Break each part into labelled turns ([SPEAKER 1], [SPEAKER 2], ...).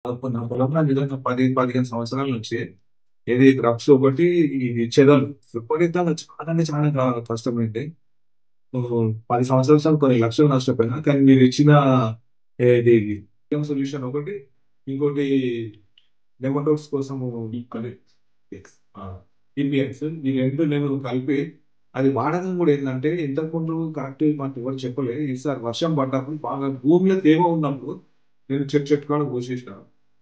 [SPEAKER 1] నా పొలంలో నిజంగా 10, 15 సంవత్సరాల నుంచి ఏది క్రబ్స్ ఒకటి, ఇది చెదలు విపరీతంగా చాలా అంటే చాలా కష్టమైంది. సో, 10 సంవత్సరాల నుంచి కొన్ని లక్షలు నష్టపోయినా. కానీ మీరిచ్చిన ఏది సొల్యూషన్ ఒకటి, ఇంకోటి నెమటోడ్స్ కోసము అదే ఆ! ఈపీఎక్స్ ఈ 2 నేను కలిపి అది వాడకం కూడా ఏందంటే ఇంతకుముందు కరెక్ట్ మాకెవరు చెప్పలే. ఈసారి వర్షం పడ్డప్పుడు బాగా భూమిలో తేమ ఉన్నప్పుడు నేను చెట్టు కాడ పోసేసిన.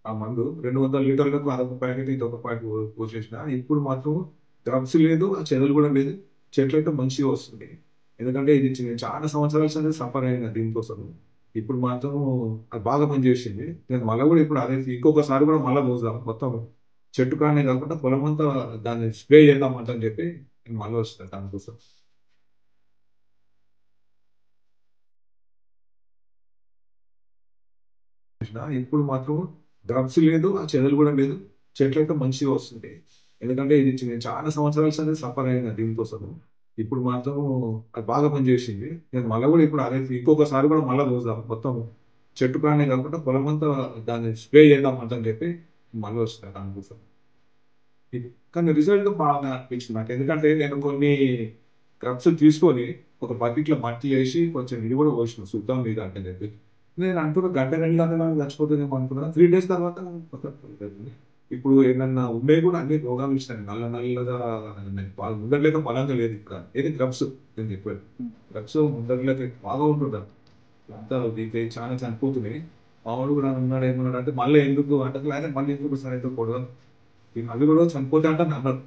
[SPEAKER 1] ఆ మందు 200 లీటర్లకు అదొక ప్యాకెట్, ఇదొక ప్యాకెట్ పోసేసిన. ఇప్పుడు మాత్రం డ్రమ్స్ లేదు, ఆ చెదలు కూడా లేదు. చెట్లయితే మంచిగా వస్తుంది. ఎందుకంటే ఇది చాలా సంవత్సరాల నుంచి సఫర్ అయిన దీనికోసం. ఇప్పుడు మాత్రం అది బాగా పనిచేసింది. నేను మళ్ళా కూడా ఇప్పుడు అదే ఇంకొకసారి కూడా మళ్ళా పోద్దాం. మొత్తం చెట్టు కాడనే కాకుండా పొలమంతా దాన్ని స్ప్రే చేద్దామంట అని చెప్పి నేను మళ్ళీ వస్తున్నా దానికోసం. ఇప్పుడు మాత్రం డ్రగ్స్ లేదు, ఆ చెదలు కూడా లేదు. చెట్లయితే మంచిగా వస్తుంది. ఎందుకంటే ఇది చాలా సంవత్సరాల నుంచి సఫర్ అయిన దీనికోసం. ఇప్పుడు మాత్రం అది బాగా పనిచేసింది. నేను మళ్ళా కూడా ఇప్పుడు అదే ఇంకొకసారి కూడా మళ్ళా పోద్దాం. మొత్తం చెట్టు కాడనే కాకుండా పొలమంతా దాన్ని స్ప్రే చేద్దామంట అని చెప్పి మళ్ళీ వస్తున్నా దానికోసం. కానీ రిజల్ట్ బాగా అనిపించింది నాకు. ఎందుకంటే నేను కొన్ని క్రబ్స్ తీసుకొని ఒక బకెట్‌లో మట్టి ఏసి కొంచెం ఇది కూడా పోసిన సుద్దం మీద అంటే చెప్పి. నేను అనుకున్న గంట 2 గంటలలో చచ్చిపోతదేమో అనుకున్నా. 3 డేస్ తర్వాత ఇప్పుడు ఏమన్నా ఉండేవి కూడా అన్ని రోగాలు వచ్చినాయి. నల్ల నల్లగా ఉన్నాయి. ముందట్లయితే బలంగా లేదు ఇంకా. ఏది క్రబ్స్ నేను చెప్పేది. క్రబ్స్ ముందట్లయితే బాగా ఉంటుండే. అంతా ఇది చాలా చనిపోతున్నాయి. మా వాడు కూడా అన్నాడు ఏమన్నాడంటే మళ్ళీ ఎందుకు అంటకులాగా మళ్ళీ ఎందుకు సరే అయితే పొడవు అవి కూడా చనిపోతాయి అంటే నమ్మరు.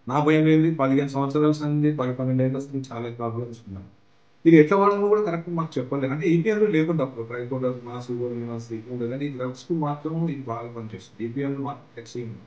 [SPEAKER 1] నా భయం ఏంది 15 సంవత్సరాల సంది 10, 12 ఏళ్ల నుంచి చాలా ప్రాబ్లమ్స్ ఉన్నాయి. ఇది ఎట్లా వాడాలో కూడా కరెక్ట్ మాకు చెప్పలేదు. అంటే ఈపీఎల్‌లో లేకుండా అప్పుడు ట్రైకోడర్మా, సూడోమోనాస్ ఉండేది. కానీ ఈ డ్రగ్స్‌కి మాత్రం ఇది బాగా పనిచేస్తుంది. ఈపీఎల్ మాత్రం ఎక్సలెంట్.